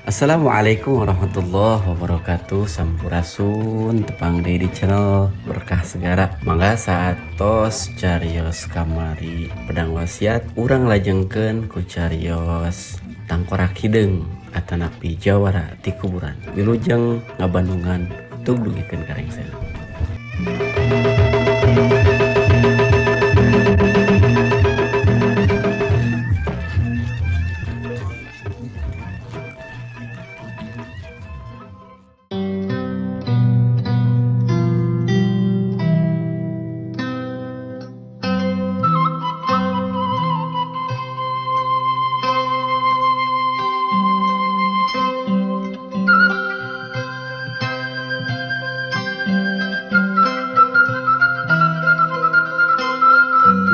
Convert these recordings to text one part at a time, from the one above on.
Assalamualaikum warahmatullahi wabarakatuh. Sampurasun tepang deui di channel Berkah Segara. Mangga satos carios kamari pedang wasiat urang lajengkeun ku carios tangkorak hideung atanapi jawara ti kuburan. Wilujeng ngabandungan tug dugikeun karengsena.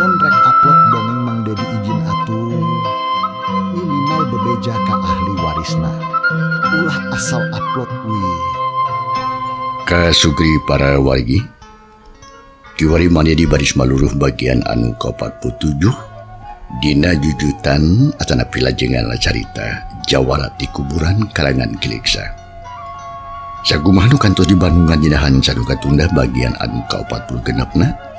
Mun rek upload dongeng Mang Dedi izin atuh minimal bebeja ka ahli warisna ulah asal upload we. Kasugri para wargi kiwari mani di baris maluruh bagian anu ke-47 dina jujutan atana pilajengan carita jawara ti kuburan kalangan Kiliksa. Sagumaha nu kantos di Bandungan dinahan sanu katunda bagian anu ke-46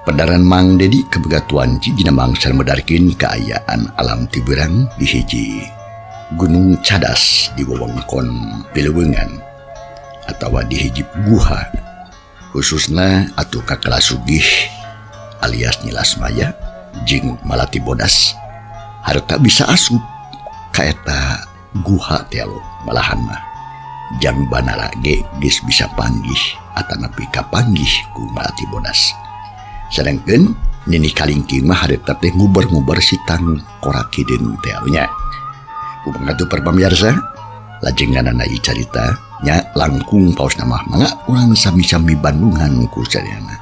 Pedaran Mang Dedi kebegatuan dina mangsa medarkin keayaan alam tiberang di hiji Gunung Cadas di wewengkon Pileuweungan atawa di hiji guha khususna atuh kakala sugih alias Nilasmaya jeung Malati Bodas harta bisa asup ka eta guha teh malahan mah jang banara ge geus bisa panggih atanapi kapanggih ku Malati Bodas. Sedangkan Nini Kalingking mah harita teh nguber-nguber si tangkorak hideung teh nya. Kumangatu perpamirsa, lajenganana ieu carita nya langkung paos nama mangga urang sami-sami Bandungan ku sadayana.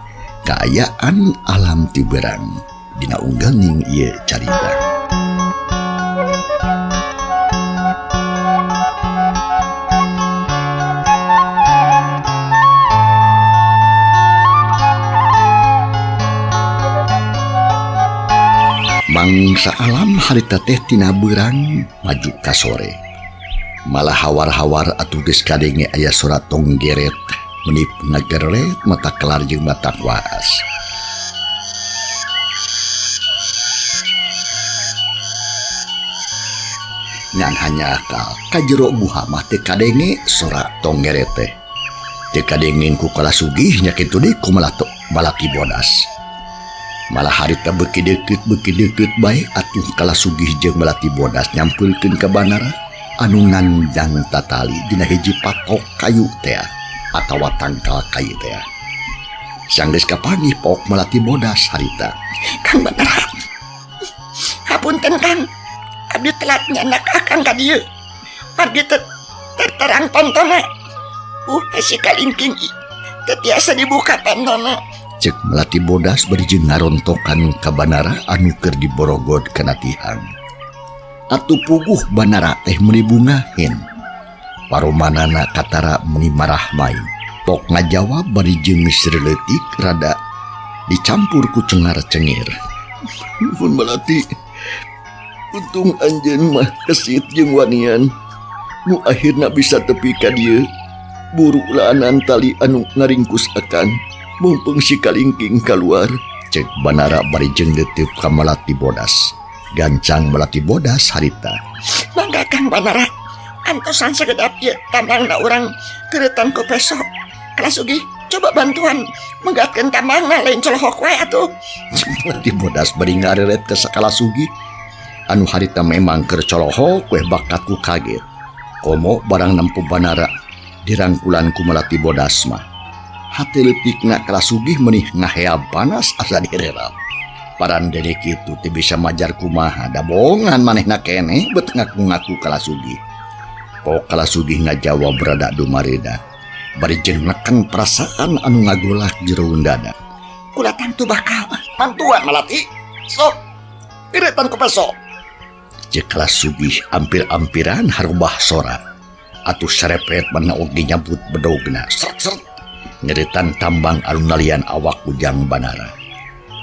Kaayaan alam tiberang dina unggalning ieu carita. Mangsa alam harita teh tina beurang maju ka sore. Malah hawar-hawar atuh geus kadenge aya surat tonggeret menip ngageret mata kelar jeung mata kuas. Ngan hanya ka jero guha mah teu kadenge surat tonggeret teh. Teu kadenge ku kala sugih nya kitu deui ku Malati Bodas. Malah harita beuki deukeut bae atuh kala sugih jeung Malati Bodas nyampulkeun ka Banara anu ngandang tatali dina hiji patok kayu teh atawa tangkal kayu teh. Sanggeus kapanggih pok Malati Bodas harita. Kang Banara, hapunten Kang, abdi telat nyandak akang ka dieu. Margi terterang pontona. Si Kalingking teu tiasa dibuka pentona. Cek Malati Bodas berijing ngarontokan ka Banara anu keur diborogod kana tihang. Atuh puguh Banara teh meuni bungahen. Paromanana katara meuni marahmai. Pok ngajawab berijing sireleutik rada dicampur ku cengar-cengir. Nuhun Malati. Untung anjeun mah kesit jeung wanian. Nu akhirna bisa tepi ka dieu. Buru laanan tali anu ngaringkus akan. Mumpung si Kalingking keluar, cek Banara barijeng detep ka Malati Bodas. Gancang Malati Bodas harita. Mangga Kang Banara, antosan sagedap ieu tambangna urang keuretan ku peso. Kala sugih coba bantuan menggatkeun tambangna lain colohok wae atuh. Cek Malati Bodas bari ngareret ka sakala sugih. Anu harita memang keur colohok weh bakat ku kaget. Komo barang nempu Banara dirangkulan ku Malati Bodas mah. Hati leutikna kala sugih menih ngaheab panas asa direrap. Paran dedek kitu teu bisa majar kumaha da bohongan manehna keneh bet ngaku-ngaku kala sugih. Pok kala sugih ngajawab rada dumareda. Bari jeung neken perasaan anu ngagolak jero dada. Kula tangtu bakal mantuan Malati. Sok, keuretan ku peso. Cek kala sugih ampir-ampiran harubah sora. Atuh sarepet mana oge nyambut bedogna. Seret-seret. Ngeretan tambang alun-alian awak ujang Banara.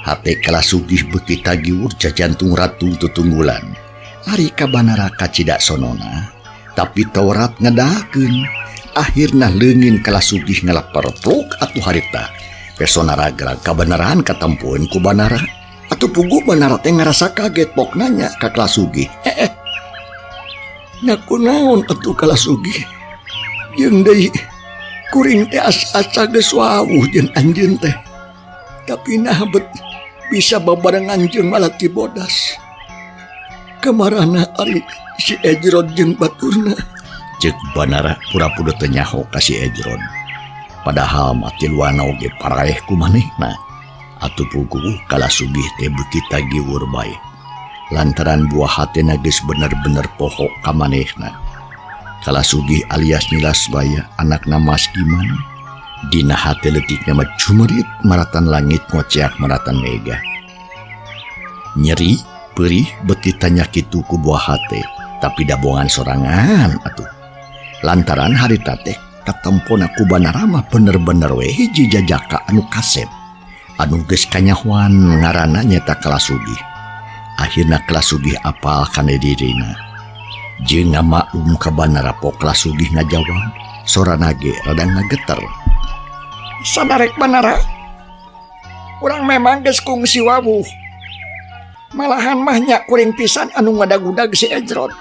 Hate kala sugih beuki tagiur jajantung ratu tutunggulan. Ari ka Banara kacidak sonona Tapi Taurat ngadakeun. Akhirna leungin kala sugih ngalaperpluk atuh harita. Pesona ragrag kabenaran katempuan ku Banara. Atuh pugu Banara teh ngarasa kaget pok nanya ka kala sugih. Nakunaon atuh kala sugih? Jeung deui kuring teh asa-asa geus wawuh jeung anjeun teh. Tapi nah bet bisa babarengan jeung Malati Bodas. Kemarana ari si Ejron jeung baturna. Cek Banara pura-pura teu nyaho ka si Ejron. Padahal mati luana oge paraeh ku manehna. Atuh pugu kala sugih teh beuki tagiwur bae. Lantaran buah hatena geus bener-bener poho ka manehna. Kala sugih alias Nilas Baya anakna Mas Iman. Dina hate leutikna mah cumerit maratan langit ngoceak maratan mega. Nyeri, perih, beuti tanya kitu ku buah hate, tapi dabongan sorangan atuh. Lantaran harita teh katempona ku Banara mah bener-bener we hiji jajaka anu kasep. Anu geus kanyahoan ngaranna nyata kala sugih. Akhirna kala sugih apal kana dirina. Jeung ngamaklum ka Banara pok kala sugih ngajawab, sorana ge rada ngageter. Sadarek Banara, urang memang geus kungsi wawuh. Malahan mah nya kuring pisan anu ngadagudag si Ejron.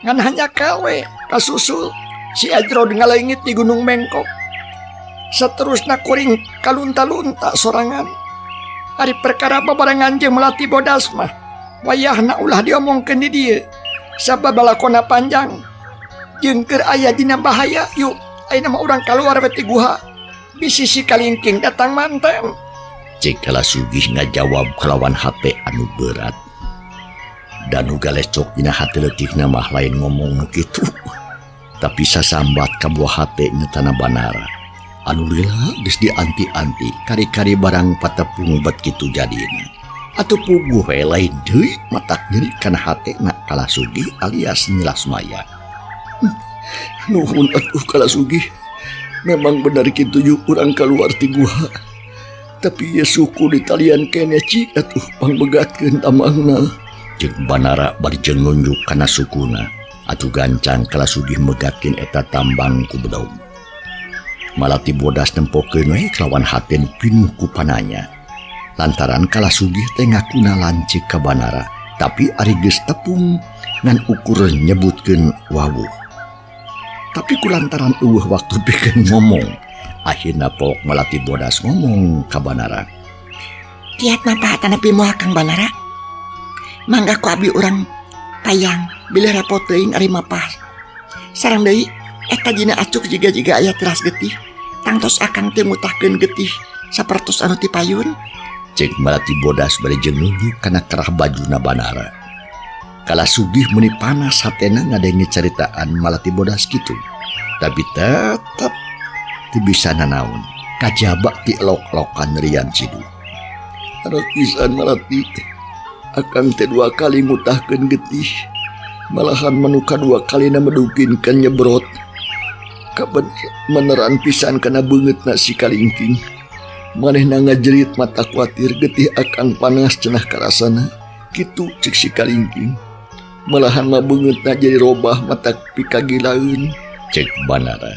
Ngan hanya kawe kasusul si Ejron ngaleungit di Gunung Mengkok. Saterusna kuring kalunta-lunta sorangan. Ari perkara babarengan jeung Melati Bodas mah wayahna ulah diomongkeun di dieu. Sabab balakona panjang jeung keur aya dina bahaya yuk ayeuna mah urang kaluar we ti guha. Bisi si kalingking datang mantem. Cek kala sugih ngajawab kelawan hate anu berat. Danu galecok dina hate leutikna mah lain ngomong nu kitu. Tapi sasambat ka buah hate nyetana Banara. Anu lila geus dianti-anti kari-kari barang patepung bet kitu jadina. Atuh puguh we lain deui matak nyeri kana hatena kala sugih alias Nilas Maya. Nuhun atuh kala sugih. Memang benar kitu yuk urang keluar ti guha. Tapi ya suku di talian kene cik atuh pangbegatkeun tamangna. Jeung Banara bari jeung nunjuk kana sukuna. Atuh gancang kala sugih megatkeun eta tambang ku bedaug. Malati Bodas nempokeun we kelawan haten pinuh ku pananya. Lantaran kala sugih teh ngakuna lancik ka Banara, tapi ari geus tepung ngan ukur nyebutkeun wawuh. Tapi kulantaran waktu bikin ngomong. Akhirna pok Malati Bodas ngomong ka Banara. Tiat manfaatan api moal Kang Banara. Mangga ku abdi urang payang bilih repot teuing ari mapah. Sareng deui eta jina acuk jiga-jiga aya teras getih. Tangtos akang teu mutahkeun getih sapertos anu ti payun. Cek Malati Bodas bari jeung nunjuk kana kerah bajuna Banara. Kala sugih meni panas hatena ngadengi caritaan Malati Bodas kitu. Tapi tetep teu bisa nanaon. Kajaba ti elok-elokan rian cidu. Anak pisan Malati, akang teh 2 kali ngutahkeun getih. Malahan manuka 2 kali na medugkeun nyebrot. Kabeneran pisan kana beungeutna si kalingking. Manehna ngajerit mata kuatir getih akan panas cenah karasana. Kitu cek si kalingking. Malahan mah beungeutna jadi robah mata pikagilaeun. Cek Banara.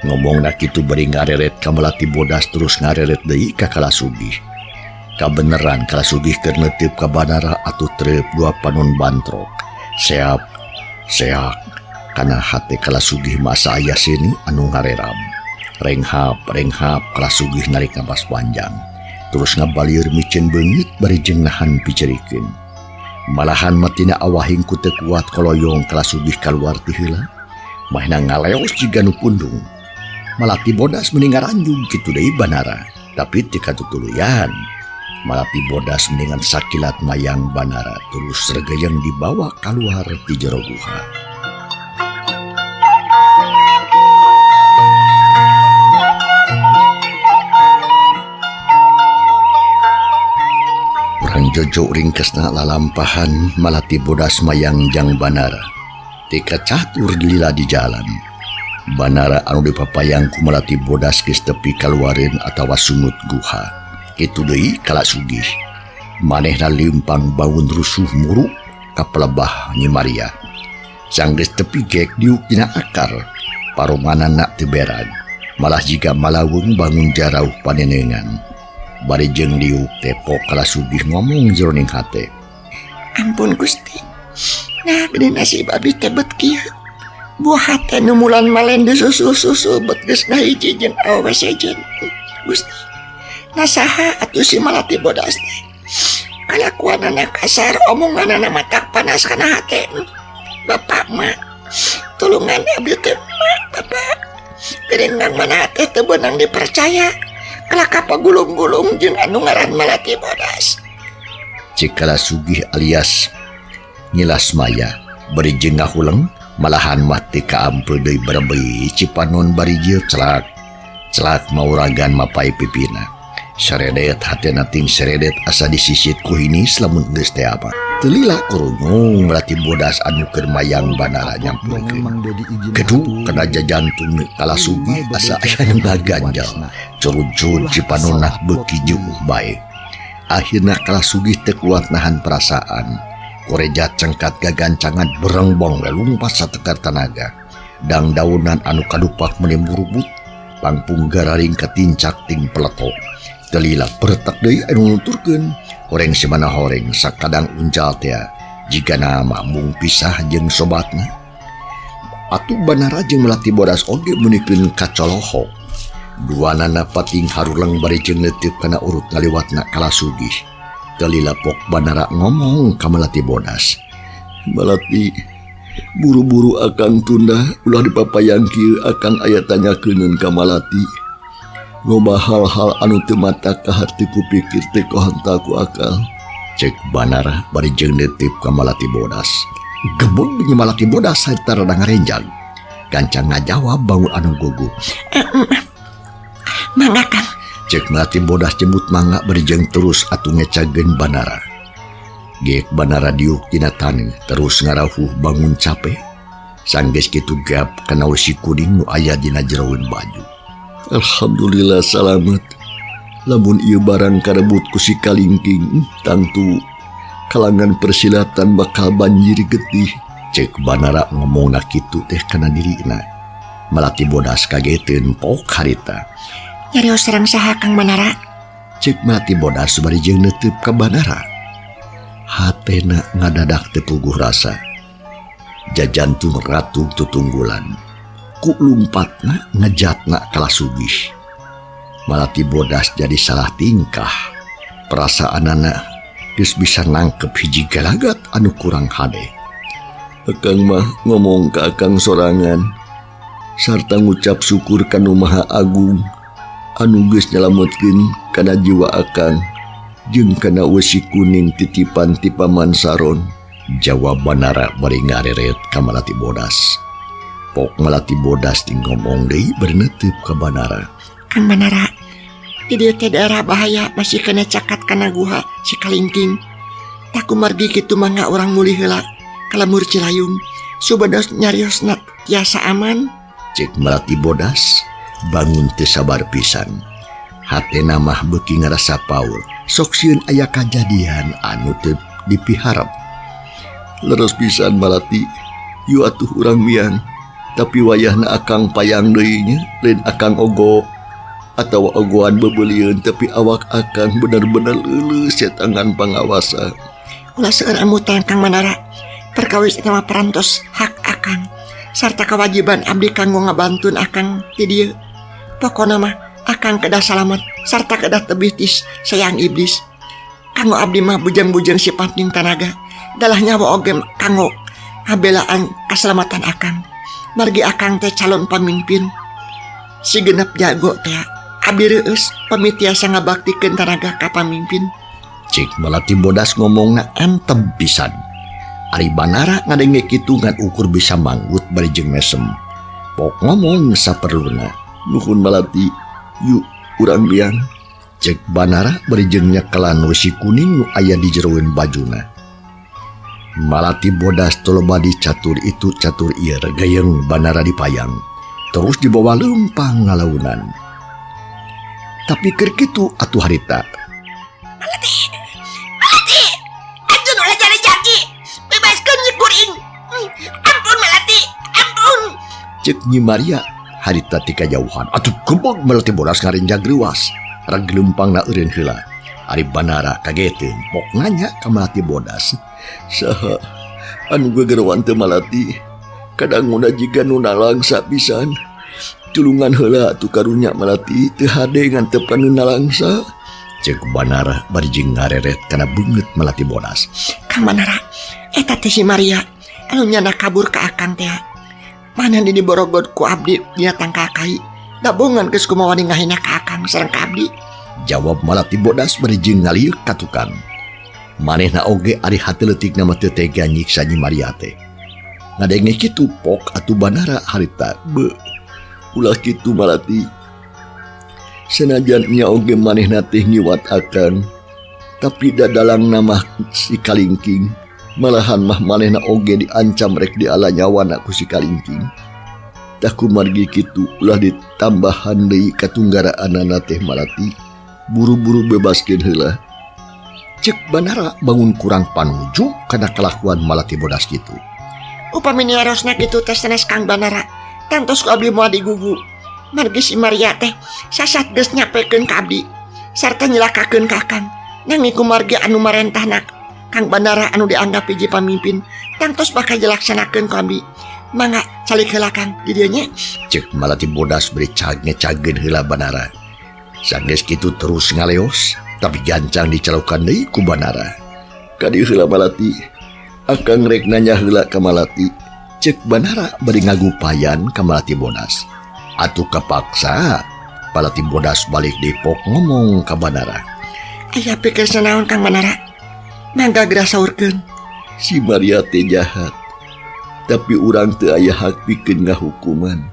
Ngomongna kitu bari ngareret ka Malati Bodas terus ngareret deui ka kala sugih. Kabeneran kala sugih keur neuteup ka Banara atuh treup 2 panon bantrok. Seap, seak, kana hate kala sugih masa aya sini anu ngareram. Renghap kala sugih narik napas panjang. Terus ngabalieur micen beungeut bari jeung nahan picerikeun. Malahan matina awahing ku teu kuat koloyong kala sugih kaluar ti heula. Mahna ngaleos jiga nu pundung. Malati Bodas mending ngaranjung kitu deui Banara, tapi teu katutuluyan. Malati Bodas mendingan sakilat mayang Banara terus regayang dibawa keluar ti jero guha. Urang jojo ringkesna lalampahan Malati Bodas mayang jang Banara. Tika catur lila di jalan. Banara anu dipapayang ku Malati Bodas geus tepi kaluareun atawa sumut guha. Kitu deui kala sugih. Manehna limpang baun rusuh muruk ka pelebah Nyi Maria. Sanggeus tepi gek diuk dina akar paromanan nak teberag malah jika malawung bangun jarauh panenengan bari jeung diuk tepok kala sugih ngomong jroning hate. Ampun Gusti, nah gede nasib abdi teh bet kieu. Buah hate nu mulan malen susu bet geus ngahiji jeung awewe sejen. Gusti, nasaha atuh si Malati bodas teh. Kalakuanana kasar, omonganana matak panas kana hate. Bapak mah, tulungan abdi teh mah Bapak. Gerengang mana teh teu beunang dipercaya. Kalaka pagulung-gulung jeung anu ngaran Malati bodas. Cikala sugih alias nyilas maya bari jeung ngahuleng malahan mati kaampeu deui berebei cipanon bari jieu celak mauragan mapai pipina saredet hatena ting saredet asa disisit ku hinis lamun geus teh apa teu lila kurunung berarti bodas anu keur mayang banara nyampurekeun Mang Dedi izin kedu atuh. kana jajantung kala sugih asa aya nu gaganjal curud-curud cipanonna beuki jeuh bae. Akhirna kala sugih teu kuat nahan perasaan koreja cengkat gagancangan berengbong lumpat satekar tanaga dang daunan anu kadupak menimburubut pangpunggar raring katincak ting peletok telila pertak deui anu nuturkeun horeng simana horeng sakadang uncal teh jika nama mung pisah jeung sobatna atuh banara jeung Melati bodas oge meunikeun kacolohok duanana pating haruleng bari jeung leuteuk kana urut ngaliwatna kala sugih telila pok banara ngomong ka Melati bodas. Melati, buru-buru akang tunda ulah dipapayang kieu akang aya tanyakeun ka Malati. Loba hal-hal anu teu matak ka hatiku pikir teu kohanta ku akal. Cek banara bari jeung neuteup ka Malati bodas. Gebon jeung Malati bodas sarta rada ngarenjang. Gancang ngajawab bangun anu gugup. Mangga Kang. Cek Melati bodas jembut mangga bari jeung terus atuh ngecageun banara. Gek banara diuk tina tani terus ngarahuh bangun capek. Sanggeus kitu gap kana wesi kuning nu aya dina jeroeun baju. Alhamdulillah salamet. Lamun ieu barang karebut ku si kalingking, tangtu kalangan persilatan bakal banjir getih. Cek banara ngomongna kitu teh kana dirina. Melati bodas kageteun pok harita. Nyarios sareng saha Kang Banara? Cek Melati bodas bari jeung neuteup ka banara. Hatena ngadadak teu puguh rasa. Jajantung ratung tutunggulan. Ku lumpatna ngejatna kala sugih. Melati bodas jadi salah tingkah. Perasaanana geus bisa nangkep hiji galagat anu kurang hade. Akang mah ngomong ka akang sorangan sarta ngucap syukur kanu Maha Agung anu geus nyalametkeun kana jiwa akang jeung kana wesi kuning titipan ti Paman Saron. Jawab banara bari ngareret ka Melati bodas. Pok Melati bodas ting ngomong deui bari neuteup ka banara. Kang Banara, di dieu teh daerah bahaya masih kena cakat kana guha si kalingking. Tak kumargi kitu mangga urang mulih heula ka lemur Cilayung. Subados nyariosna tiasa aman. Cek Melati bodas bangun teu sabar pisan. Hatena mah beuki ngarasa paur. Sok sieun aya kajadian anu teu dipiharep. Leres pisan Melati, yu atuh urang mian. Tapi wayahna akang payang deui nya, lain akang ogo atawa ogoan bebeuliun tapi awak akang bener-bener leuleus setangan pangawasa. Ulah seueur amutan Kang Banara. Perkawis eta mah parantos hak akang sarta kewajiban abdi kanggo ngabantun akang ti dieu. Pokona mah akang kedah salamet sarta kedah tebih tis sayang iblis. Kanggo abdi mah bujang-bujang sipating tanaga. Dalah nyawa oge kanggo ngabelaan kaselamatan akang. Margi akang teh calon pamimpin. Si genep jago teh abdi reueus pamitiasa ngabaktikeun tanaga ka pamimpin. Cik Melati bodas ngomongna antem pisan. Ari banara ngadenge kitu ngan ukur bisa manggut bari jeung mesem. Pok ngomong saperluna. Nuhun Melati, yuk urang biang. Cek banara bari jeung nyakelan wesi kuning nu aya di jeroeun bajuna. Melati bodas tolobadi catur itu catur ieu gayeng banara dipayang. Terus dibawa leumpang ngalaunan. Tapi keur kitu atuh harita. Malati, anjeun ulah jadi jaki. Bebaskeun si kuring. Ampun Cek Nyi Maria harita ti kajauhan atuh kebog melati bodas ngarenjang leuwas rag lempangna eureun heula. Ari Banara kageteun pok nanya ka malati bodas, saha anu gegerowan teu malati kadanguna jiga nu nalangsa pisan. Tulungan heula atuh karunya malati teu hade ngantepan nu nalangsa. Cek Banara bari jeung ngareret kana beungeut malati bodas. Kang Banara, eta teh si Maria anu nyana kabur ka akang teh. Mana dini borogod ku abdi dina tangkakai. Da bongan geus kumaha ngahina ka akang sareng ka abdi. Jawab malati bodas bari jeung ngaliuk ka tukang. Manehna oge ari hate leutik nama teu tega nyiksa Nyi Maria teh. Ngadenge kitu pok atuh Banara harita be ulah kitu malati. Senajan nya oge manehna teh ngiwat akan, tapi da dalang nama si Kalingking, malahan mah manehna oge diancam rek diala nyawana ku si Kalingking. Tak kumargi kitu ulah ditambahan deui katunggaraanana teh malati, buru-buru bebaskeun heula. Cek Banara bangun kurang panuju kana kelakuan malati bodas kitu. Upami niarosna kitu teh sanes Kang Banara, tantos ku abdi moal digugu. Margi si Maria teh sasat geus nyapekeun ka abdi sarta nyilakakeun ka akang. Nanging ku margi anu marentahna Kang Banara anu dianggap hiji pamimpin tantos bakal dilaksanakeun ku abdi. Mangga calik heula Kang di dieu nya. Cek malati bodas beri cageun heula Banara. Sanggeus kitu terus ngaleos, tapi gancang dicalokan deui ku Banara. Kadi heula malati, akang rek nanya heula ka malati. Cek Banara bari ngagupayan ka malati bodas. Atuh kapaksa malati bodas balik depok ngomong ka Banara. Aya pikir sanaon Kang Banara? Mangga geura saurkeun. Si Maria teh jahat, tapi urang teu aya hak pikeun ngahukuman.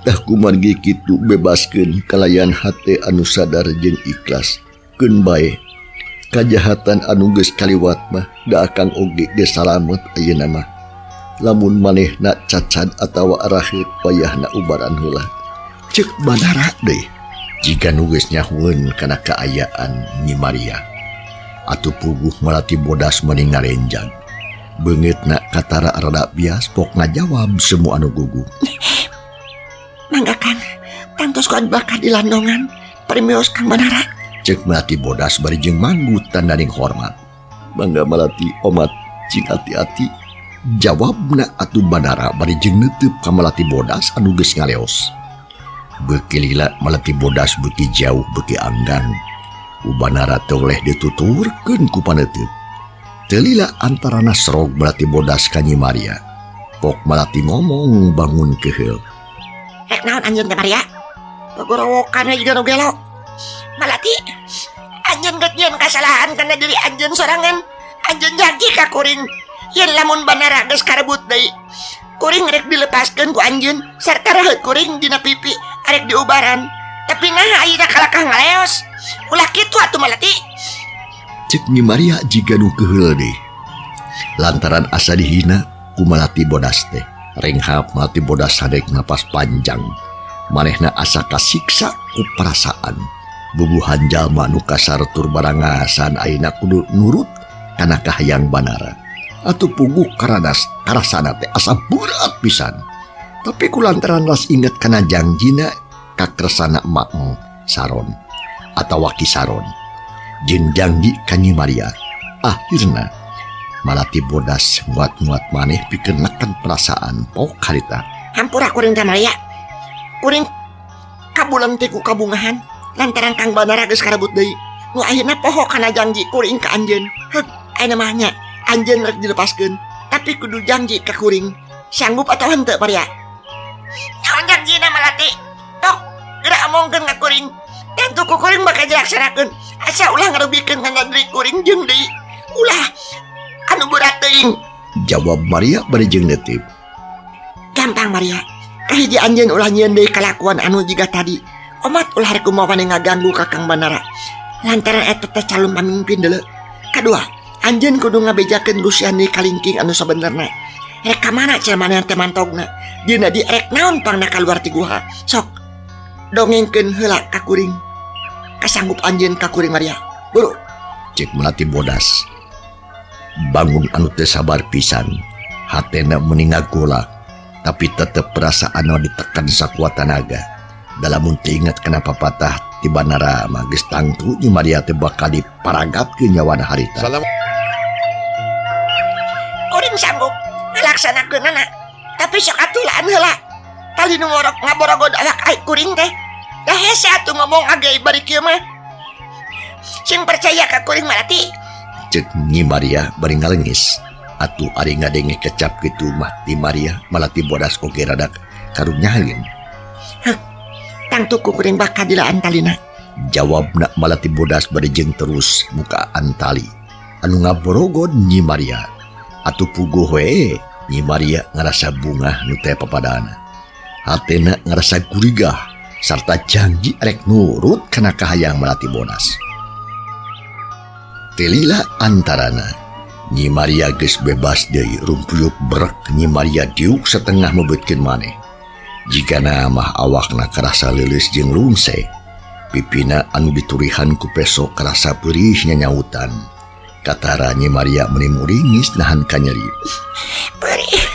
Tah kumargi kitu bebaskeun kalayan hate anu sadar jeung ikhlas. Keun bae kajahatan anu geus kaliwat mah da akang oge geus salamet ayeuna mah. Lamun manehna cacat atawa araheut payahna ubaran heula. Cek Banara deui jika nu geus nyahueun kana kaayaan Nyi Maria. Atuh puguh malati bodas meni ngarenjang. Beungeutna katara rada bias pok ngajawab semua anu gugu. Mangga Kang, tantos ku bakal dilandongan permios Kang Banara. Cek malati bodas bari jeung manggut tandaning hormat. Mangga malati omat cing ati-ati. Jawabna atuh Banara bari jeung neuteub ka malati bodas anu geus ngaleos. Beuki lila malati bodas beuki jauh beuki anggan. U Banara teu oleh dituturkeun ku paneuteub. Teu lila antarana srog malati bodas ka Nyi Maria. Pok malati ngomong bangun keheul. Rek naon anjeun teh Maria? Gogorowokanna jiga nu gelo. Malati, anjeun geus nyieun kasalahan kana diri anjeun sorangan. Anjeun janji ka kuring. Yen lamun Banara geus karebut deui, kuring rek dilepaskeun ku anjeun sarta raheut kuring dina pipi arek diubaran. Tapi nah ayeuna kalakah ngaleos. Ulah kitu atuh malati. Cek Nyi Maria jiga nu keheul deui. Lantaran asa dihina ku malati bodas teh. Renghap malati bodas sadek napas panjang. Manehna asa kasiksa ku perasaan. Bubuhan jalma nu kasartur barangasan ayeuna kudu nurut kana kahayang Banara. Atuh puguh karadas karasana teh asa berat pisan. Tapi kulantaran ras inget kana jangjina kakresana emak Saron atawa Ki Saron jeung janji ka Nyi Maria. Akhirna malati bodas nguat-nguat maneh pikeun neken perasaan pok harita. Hampura kuring teh Maria. Kuring kabuleung teh ku kabungahan lantaran Kang Banara geus karebut deui. Nu akhirna poho kana janji kuring ka anjeun. Heuk, ayeuna mah nya anjeun rek dilepaskeun, tapi kudu janji ka kuring. Sanggup atau henteu Maria? Naon janjina malati? Tok, geura omongkeun ka kuring. Tentu ku kuring bakal dilaksanakeun. Asa ulah ngarubikeun kana diri kuring jeung deui. Ulah anu berat teuing. Jawab Maria bari jeung neuteub. Gampang Maria. Kahiji anjeun ulah nyieun deui kalakuan anu jiga tadi. Omat ulah rek kumaha ngaganggu ka Kang Banara. Lantaran eta teh calon pamimpin deuleu. Kadua, anjeun kudu ngabejakeun lusian deui Kalingking anu sabenerna. Rek ka mana cenah maneh teh mantogna? Dieuna di rek naon pangna kaluar ti guha. Sok dongengkeun heula ka kuring. Kasanggup anjeun ka kuring Maria. Buru. Cek melati bodas. Bangun anu teu sabar pisan. Hatena meni ngagolak. tapi tetap perasaan ditekan sakuat tenaga. Dalam ingat kenapa patah tiba nara magis tangtu Nyi Maria teh bakal diparagap ke nyawana harita. Kuring sanggup ngalaksanakeun anak, tapi sok atulaan heula. Tali nu ngorok ngaborogod awak ai kuring teh. Dah hese atuh ngomong agak bari kieu mah. Sing percaya ka kuring Malati. Cek Nyi Maria bari ngalengis. Atuh ari ngadenge kecap kitu mah ti Maria Malati bodas oge rada karunyaheun. Tangtu kuring bakal dilaan talina. Jawabna Malati bodas bari jeung terus mukaan tali. Anu ngaborogod Nyi Maria. Atuh puguh we Nyi Maria ngarasa bunga nu teh papadana. Hatena ngarasa gurigah sarta janji arek nurut kana kahayang Malati bodas. Telila antarana Nyi Maria geus bebas deui rumpuyuk brek Nyi Maria diuk setengah mebetkeun maneh. Jigana mah awakna karasa leuleus jeung lungse, pipina anu diturihan ku peso karasa perih nyanyautan. Katara Nyi Maria meuni muringis nahan kanyeri. Perih.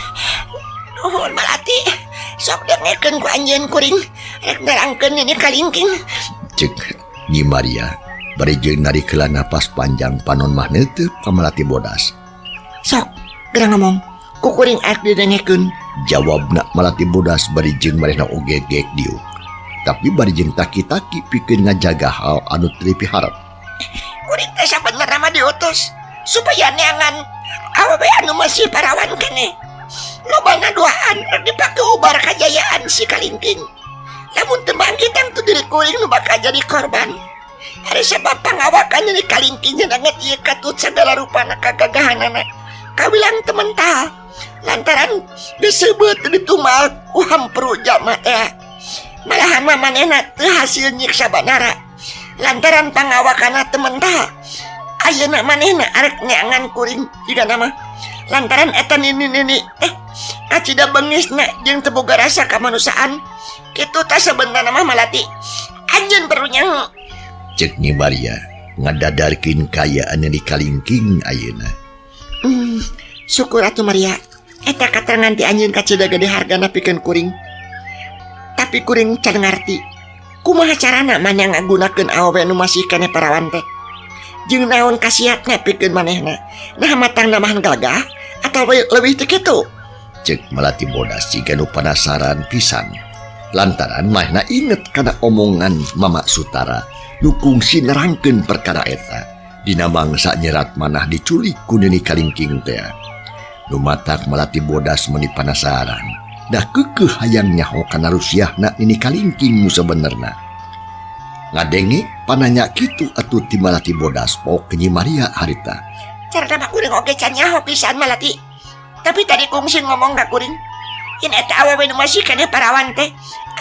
Nuhun Malati. Sok dengekeun ku anjeun kuring. Rek nerangkeun ini kalingking. Cek Nyi Maria bari jeung narikeula napas panjang panon mah neuteup ka Malati bodas. Sok, gerang ngomong. Ku kuring arek didengekeun. Jawabna Malati bodas bari jeung marehna oge geek diuk. Tapi bari jeung taki-taki pikeun ngajaga hal anu teu dipiharep. Kuring teh sabenerna mah diutus supaya neangan awewe anu masih parawan keneh. Lobana duaan rek dipake ubar kajayaan si kalingking. Lamun teu bangkitang tu diri kuring nu bakal jadi korban. Ari sebab pangawakan jadi kalingking nyanget ieu katut segala rupana kagagahanana. Kawilang temen tah lantaran disebut ditumal ku hampru jama teh. Malahan mah manehna teu hasil nyiksa banara. Lantaran pangawakana temen tah ayeuna manehna arek nyangan kuring digana mah. Lantaran eta nini acida beungeusna jeung teu boga rasa kamanusiaan. Kitu tah sebenarna mah Malati. Anjeun perlu nyaho. Cek Nyi Maria ngadadarkeun kayaan di kalingking ayeuna. Syukur atuh Maria. Eta katerangan ti anjeun kacida gede hargana pikeun kuring. Tapi kuring can ngarti kumaha carana maneh ngagunakeun awewe nu masih keneh parawan teh. Jeung naon kasiatna pikeun manehna. Nah matangna mah gagah atau leuwih teu kitu? Cek Malati bodas jiga nu penasaran pisan. Lantaran mahna inget kana omongan Mama Sutara nu kungsi nerangkeun perkara eta. Dina mangsa nyerat manah diculik ku Nini Kalingking teh. Nu matak Malati bodas meuni panasaran. Dah keukeuh hayang nyaho kana rusiahna Nini Kalingking nu sabenerna. Ngadenge pananya kitu atuh ti Malati bodas pok Nyi Maria harita. Carana mah kuring oge can nyaho pisan Malati. Tapi tadi kungsi ngomong ka kuring, yen eta awewe nu masih keneh parawan teh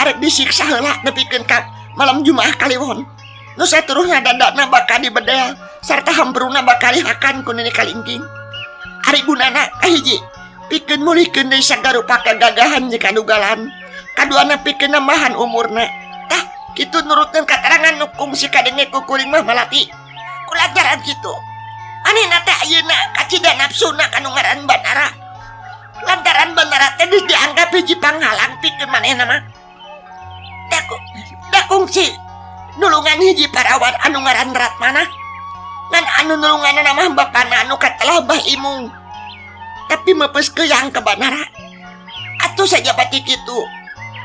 arek disiksa heula nepikeun ka malam Jumaah Kaliwon. Nu saturusna dadana bakal dibedel sarta hampruna bakal dihakan ku Nini Kalingking. Ari gunana kahiji pikeun mulihkeun deui sagarupa kagagahan jeung kadugalan. Kaduana pikeun nambahan umurna. Tah kitu nurutkeun katerangan nu kungsi kadenge ku kuring mah Malati. Kulantaran kitu manehna teh ayeuna kacida nafsuna kanu ngaran Banara. Lantaran Banara teh geus dianggap hiji panghalang pikeun manehna mah. Da kungsi nulungan hiji parawan anu ngaran Ratmana. Ngan anu nulunganna mah bapana anu katelah Bah Imung. Tapi mepes keuyang ke Banara. Atuh saja bati kitu.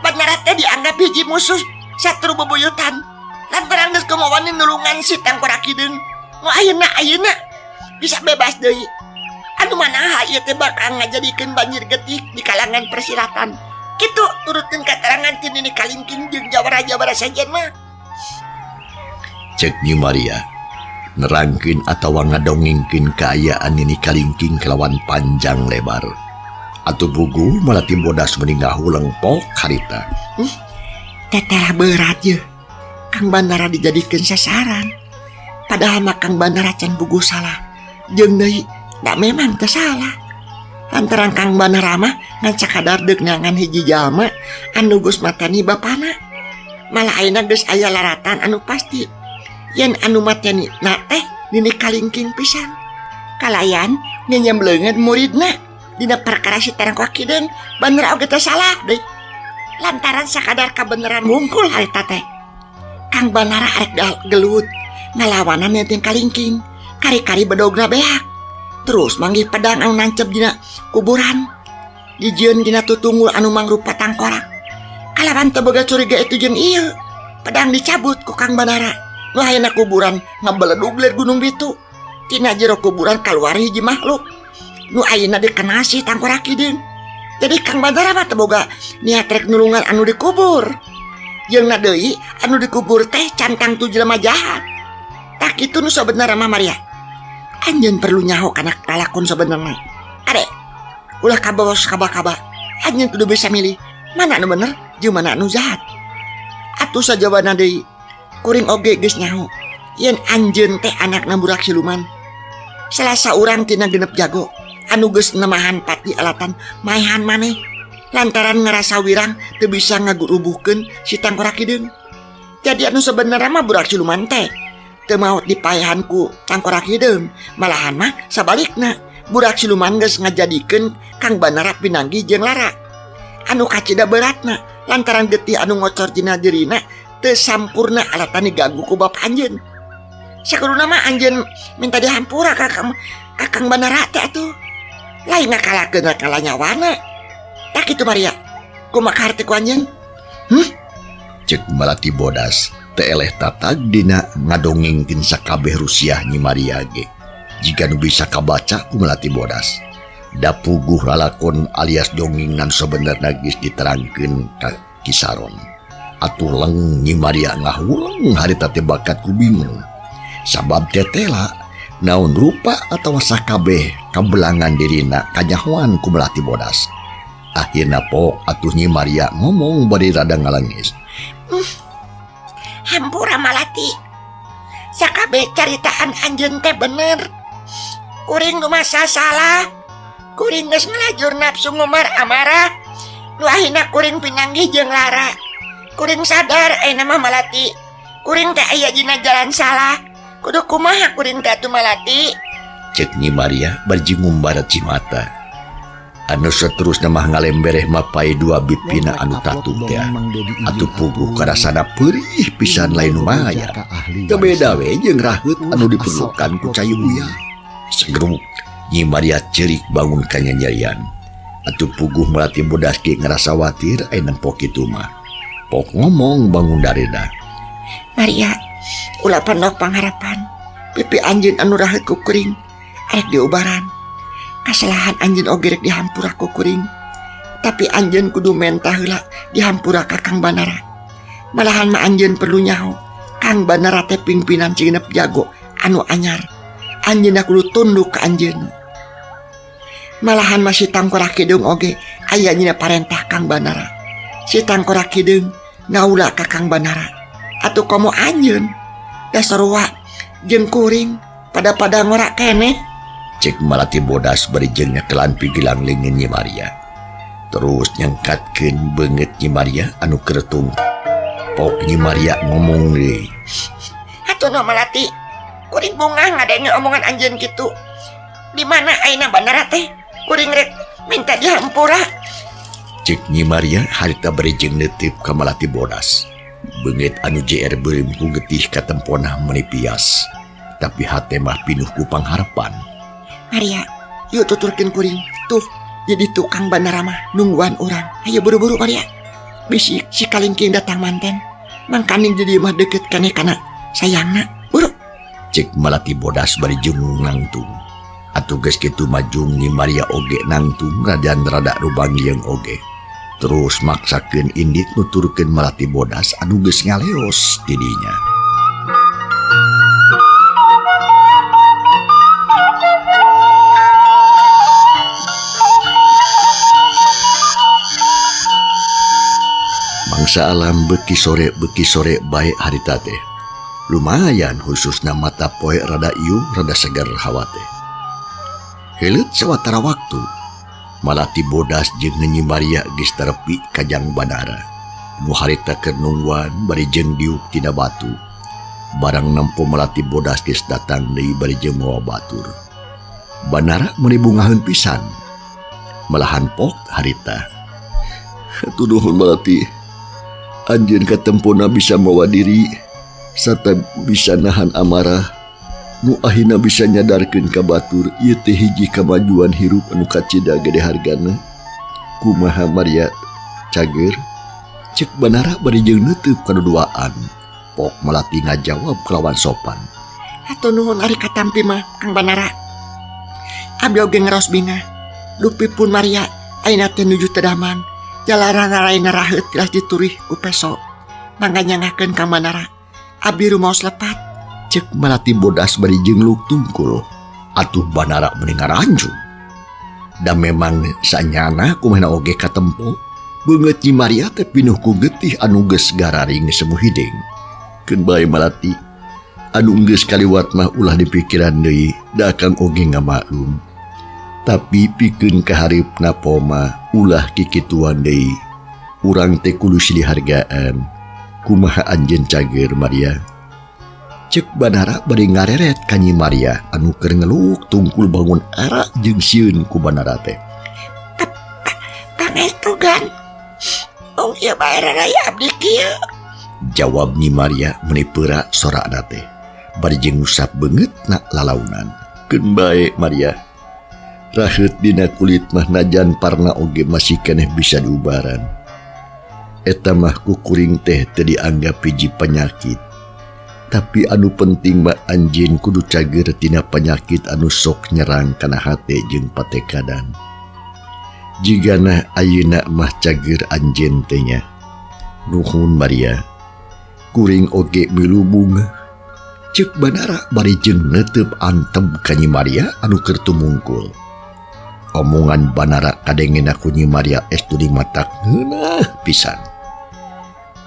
Banara teh dianggap hiji musuh satru bebuyutan. Lantaran geus kemawani nulungan si Tangkorak Kideung. Nu ayeuna bisa bebas deui. Anu manaha ieu teh bakal ngajadikeun banjir getik di kalangan persilatan. Kitu turutkeun katerangan ti Nini Kalingking jeung jawara-jawara sajen mah. Cek Nyi Maria nerangkeun atawa ngadongengkeun kaayaan Nini Kalingking kelawan panjang lebar. Atuh bugu Malati bodas meuni ngahuleung pok harita. Teteh berat ye. Kang Banara dijadikeun sasaran. Padahal mah Kang Banara can bugu salah. Jeung deui da memang teu salah. Lantaran Kang Banara mah ngan sakadar deuk nangan hiji jalma anu geus mateni bapana. Malah ayeuna geus aya laratan anu pasti yen anu mateni na teh Nini Kalingking pisan. Kalayan nyanyembleungeun muridna dina perkara si Tarang Kideng bener oge teh salah deui. Lantaran sakadar kabeneran ngungkul harita teh. Kang Banara arek gelut ngalawanan nentin kalingking, kari-kari bedogna beak. Terus manggih pedang anu nancep dina kuburan. Dijieun dina tutunggul anu mangrupa tangkorak. Kalawan teu boga curiga itu jeung ieu, pedang dicabut ku Kang Banara. Nu hayana kuburan ngabeledug ler Gunung Bitu. Tina jero kuburan kaluar hiji makhluk. Nu ayeuna dikenasi Tangkorak Kideng. Jadi Kang Banara mah teu boga niat rek nulungan anu dikubur. Jeung deui anu dikubur teh cantang tu jelema jahat. Tak kitu nu sabenerna mah Maria. Anjeun perlu nyaho kana lalakon sabenerna. Ade, ulah kabawas kaba-kaba. Anjeun kudu bisa milih mana anu bener jeung mana anu jahat. Atuh sajawana deui. Kuring oge geus nyaho yen anjeun teh anakna burak siluman. Salah saurang tina genep jago anu geus nemahan pati alatan maehan maneh. Lantaran ngerasa wirang teu bisa ngagurubuhkeun si Tangkorak Kideng. Jadi anu sebenarnya mah burak siluman teh teu maot dipaehan ku Tangkorak Kideng, malahan mah sabalikna burak siluman geus ngajadikeun Kang Banara pinanggi jeung lara. Anu kacida beratna lantaran getih anu ngocor dina dirina teu sampurna alatan diganggu ku bab anjeun. Sakuruna mah anjeun minta dihampura ka Kang Banara teh atuh. Lain ngakalakeun kala nyawana. Tak itu Maria, kumaha harti ku anjeun? Cek Malati Bodas teu eleh tatag dina ngadongengkeun sakabeh rusiah Nyi Maria ge. Jika nu bisa kabaca ku Malati Bodas, da puguh lalakon alias dongeng nan sabenerna geus diterangkeun ka Kisaron. Atuh leng Nyi Maria ngahuleng harita teh bakat ku bingung. Sabab tetela naon rupa atawa sakabeh kabelangan dirina kanyahoan ku Malati Bodas. Akhirna pok atuh Nyi Maria ngomong bari rada ngalangis. Hampura Malati. Sakabeh caritaan anjeun teh bener. Kuring nu masa salah. Kuring geus ngelajur nafsu ngumar amarah. Nu akhirna kuring pinanggih jeung lara. Kuring sadar ayeuna mah Malati. Kuring teh aya dina jalan salah. Kudu kumaha kuring teh atuh Malati? Cek Nyi Maria bari ngumbarat cimata. Anu saterusna mah ngalembereh mapai dua bipina anu tatu teh. Atuh puguh karasana peurih pisan lain lumayan. Teu beda we jeung raheut anu diperlukan ku Cai Uya. Segeruk Nyi Maria cerik bangun ka nyanyarian. Atuh puguh Malati Bodas ge ngarasa watir ayeuna pok kitu mah. Pok ngomong bangun dareda. Maria, ulah pandok pangharapan. Pipi anjeun anu raheut ku kuring arek diobaran. Kasalahan anjeun oge rek dihampura ku kuring. Tapi anjeun kudu mentah heula dihampura ka Kang Banara. Malahan mah anjeun perlu nyaho Kang Banara teh pimpinan cigenep jago anu anyar. Anjeunna kudu tunduk ka anjeun. Malahan mah si Tangkorak Kideng oge aya dina parentah Kang Banara. Si Tangkorak Kideng ngaula ka Kang Banara. Atuh komo anjeun da sarua jeung kuring pada ngora keneh. Cek Malati Bodas bari jeung nyakelan pigilang leungeun Nyi Maria. Terus nyangkatkeun beungeut Nyi Maria anu keretung. Pok Nyi Maria ngomong deui. Atuh nu Malati, kuring bungah ngadenge omongan anjeun kitu. Di mana ayeuna Banara teh? Kuring rek minta dihampura. Cek Nyi Maria harita bari jeung neuteup ka Malati Bodas. Beungeut anu jeer beureum ku getih katempona menipias. Tapi hate mah pinuh ku pangharapan. Maria, yuk tuturkeun kuring. Tuh, jadi tukang Banara mah nungguan orang. Ayo buru-buru Maria. Bisik si kalingking datang manten. Mangkaning jadi mah deket keneh kana sayangna. Buru. Cek Malati Bodas bari jeung nangtung. Atuh geus kitu majung Nyi Maria oge nangtung radan rada rubangieung oge. Terus maksakeun indit nuturkeun Malati Bodas anu geus ngaleos ti dinya. Mangsa alam beki sore bae harita teh. Lumayan khususna mata poe rada ieu rada segar hawa teh. Heuleut sawatara waktu Malati Bodas jeung Nyi Maria geus terepi ka Jang Banara. Nu harita keur nungguan bari jeung diuk tina batu. Barang nempo Malati Bodas geus datang deui bari jeung mawa batur. Banara meuni bungaheun pisan. Malahan pok harita. Tuduhun melati. Anjeun katempona bisa mawa diri serta bisa nahan amarah. Nu ahina bisa nyadarkeun ka batur ieu teh hiji kamajuan hirup anu kacida gede hargana. Kumaha Maria cager? Cek Banara bari jeung neuteub kaduduaan. Pok melati ngajawab kelawan sopan. Hatur nuhun ari katampi mah Kang Banara. Abdi oge ngaraos bingah. Dupi pun Maria ayeuna teh nuju teu daman. Jalaran lainna raheut tilas diturih ku peso. Mangga nyangakeun Kang Banara. Abdi rumaos lepat. Cek melati bodas bari jengluk tungkul. Atuh Banara mending ngaranjung. Da memang sanyana kumaha oge katempo. Beungeut Nyi Maria teh pinuh ku getih anu geus gararing semu hideng. Keun bae melati. Anu geus kaliwat mah ulah dipikiran deui, da akang oge ngamaklum. Tapi pikeun ka hareupeuna poma ulah kikituan deui. Urang teh kudu silih hargaan. Kumaha anjeun cager Maria? Cek Banara bari ngareret ka Nyi Maria anu keur ngeluk tungkul bangun ara jeung sieun ku Banara teh. Pangestu gan. Ong ieu bae raraya abdi kieu. Jawab Nyi Maria menipeurak sorana teh. Bari jeung ngusap beungeutna lalaunan. Keun bae Maria. Raheut dina kulit mah najan parna oge masih keneh bisa diubaran. Eta mah ku kuring teh teu dianggap hiji penyakit. Tapi anu penting mah anjeun kudu cager tina penyakit anu sok nyerang kana hate jeung patekadan. Jigana ayeuna mah cager anjeun teh nya. Nuhun Maria. Kuring oge milu bunga. Cek Banara bari jeung neuteub antem ka Nyi Maria anu keur tumungkul. Omongan Banara kadengena ku Nyi Maria estu di matak ngeunah pisan.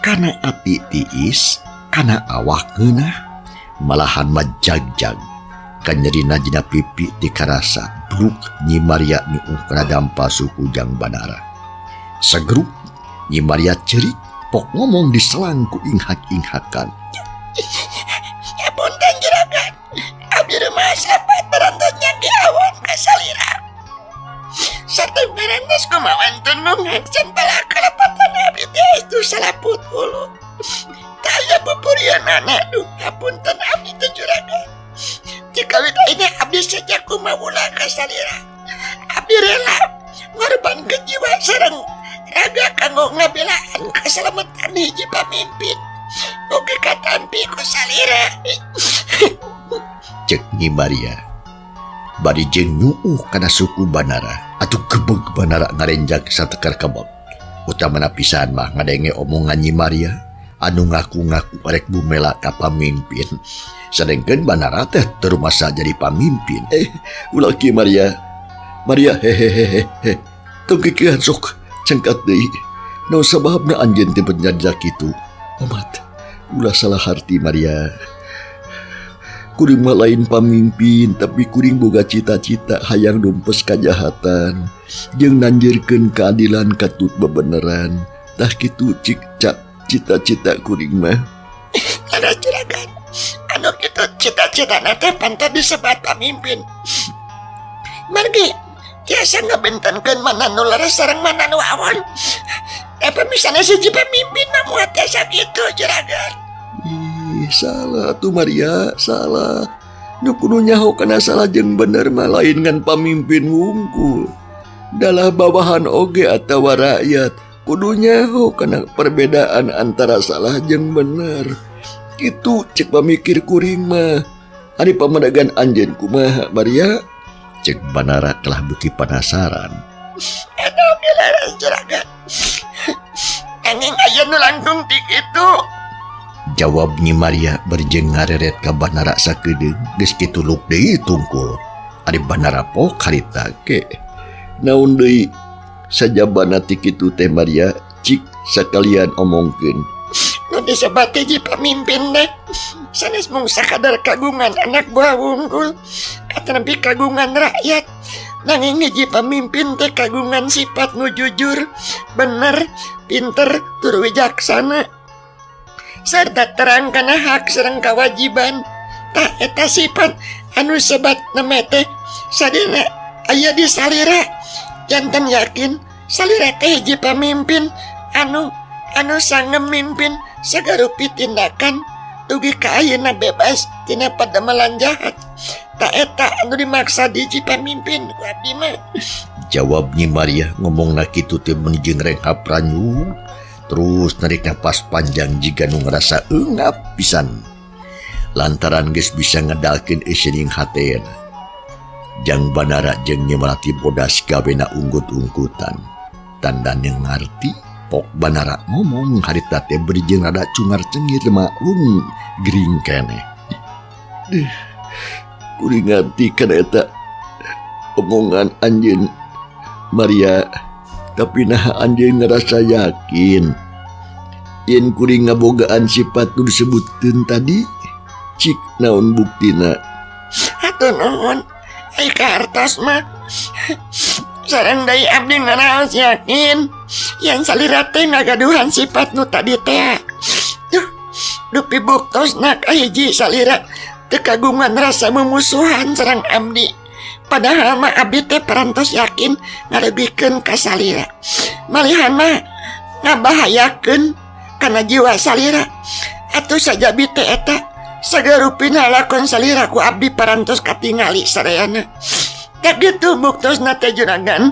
Kana api tiis, kana awak ngeunah, malahan mah jag-jag. Kanyerina jina pipi ti karasa bruk Nyi Maria nyuuh kana dampa suku Jang Banara. Segruk Nyi Maria cerik pok ngomong diselang ku inghak-inghakan. Punten juragan. Abdi rumah sapat berantasnya di awan kasalira. Satu berantas kumawan tunungan can bala kalepatan abdi teh itu salaput hulu. Taya pupurian anak duh hapunten abdi teh juragan. Jika ini abdi saja kumawula kasalira. Abdi rela ngorbankeun jiwa sareng raga kanggo ngabelaan kasalamatan hiji pamimpin. Oke katampi ku salira. Cek Nyi Maria. Bari jeung nyuuh kana suku Banara. Atuh gebeg Banara ngarenjak satekar kebab. Utamana pisan mah ngadenge omongan Nyi Maria anu ngaku-ngaku arek bumela ka pamimpin. Sadengkeun Banara teh teu masa jadi pamimpin. Ulah kieu Maria. Maria hehehe. Tong kikieuan sok cengkat deui. Naon sababna anjeun teh penjajak kitu? Omat, ulah salah harti Maria. Kuring mah lain pamimpin, tapi kuring boga cita-cita hayang numpes kajahatan, jeung nanjeurkeun keadilan katut bebeneran. Tah kitu cicak cita-cita kuring mah. Ada juragan, anu kitu cita-citana teh pantas disebat pamimpin. Margi, tiasa ngabentenkeun mana nu leres sareng mana nu awon. Tapi misalnya siji pemimpin mah muat tiasa kitu juragan. Salah tuh Maria, salah. Nu kudu nyaho kana salah jeung bener mah lain ngan pamimpin wungkul. Dalah bawahan oge atawa rakyat kudu nyaho kana perbedaan antara salah jeung bener. Kitu cek pamikir kuring mah. Ari pamadagan anjeun kumaha Maria? Cek Banara telah beuki penasaran. Eta oge laras juragan. Angin aya nu langkung ti kitu. Jawab Nyi Maria berjeng ngareret ka Banara sakedeung geus kitu luk deui tungkul. Ari Banara pok harita ke. Naon deui sajabana ti kitu teh Maria cik sakalian omongkeun. Nu disebat hiji pamimpin teh sanes mung sakadar kagungan anak buah wungkul atanepi kagungan rakyat. Nanging hiji pamimpin teh kagungan sifat nu jujur, bener, pinter, tur wijaksana. Serta terang kana hak sareng kewajiban. Tah eta sifat anu sebat nama teh sadina aya di salira. jantan yakin salira teh hiji pamimpin anu sangem mimpin sagarupi tindakan dugi ka ayeuna bebas tina pademelan jahat. Tak eta anu dimaksa di hiji pamimpin ku abdi mah. Jawab Nyi Maria ngomongna kitu teh mun jeung renghap ranyu. Terus narik napas panjang jika nu ngerasa eungap pisan. Lantaran geus bisa ngedalkeun eueuning hateuna. Jang Banara jeung Nyi Melati bodas gawena unggut-unggutan. Tandan yang ngarti pok Banara ngomong harita teh beri jeung rada cungar cengir mah gering keneh. Kuring ngarti kana eta omongan anjeun Maria. Tapi nah anjeun ngerasa yakin yen kuring ngabogaan sifat nu disebutkeun tadi cik naon buktina. Hatur nuhun ai kartos mah sareng deui abdi ngaraos yakin yang salira teh ngagaduhan sifat nu tadi teh. Duh pibuktosna ka hiji salira teu kagungan rasa memusuhan sareng abdi. Padahal mah abdi teh parantos yakin ngalebihkeun ka salira. Malihan mah ngabahayakeun kana jiwa salira. Atuh sajabi teh eta sagarupina lakon salira ku abdi parantos katingali sareana. Tak gitu buktosna teh juragan.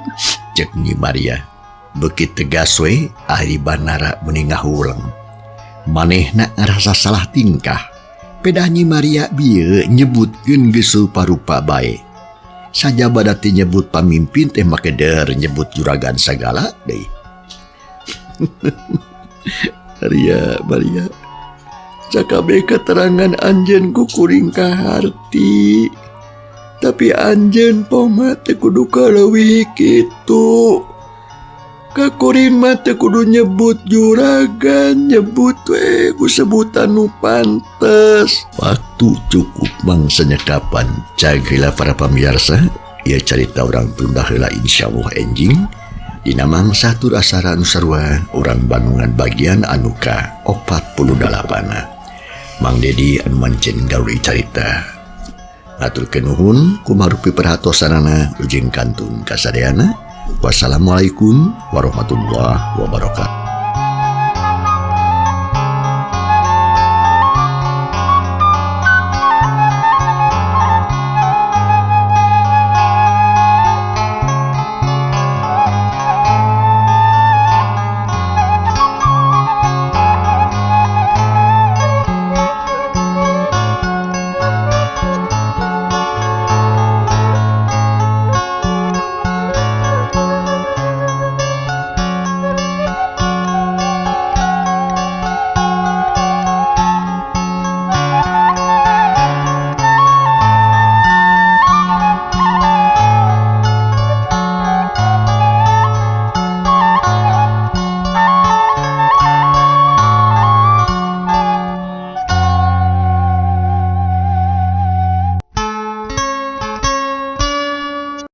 Cek Nyi Maria. Beuki tegas we Ari Banara meuni ngahureng. Manehna ngarasa salah tingkah. Pedah Nyi Maria bieu nyebutkeun geus rupa-rupa bae. Saja badati nyebut pamimpin teh make der nyebut juragan sagala deui. Maria. Sakabe keterangan anjeun ku kuring kaharti. Tapi anjeun poma teh kudu kaleuwih kitu. Ka kuring mah teh kudu nyebut juragan, nyebut we ku sebutan nu pantes. Waktu cukup mangsa nyekapan. Cagila para pamirsa, ieu carita urang tunda heula insyaallah enjing. Dina mangsa tur asara anu sarua urang Bandungan bagian anu ka 48. Mang Dedi anu mancen gawe carita. Aturkeun nuhun kumarupi perhatosanana ujing kantun kasadeana. Wassalamualaikum warahmatullahi wabarakatuh.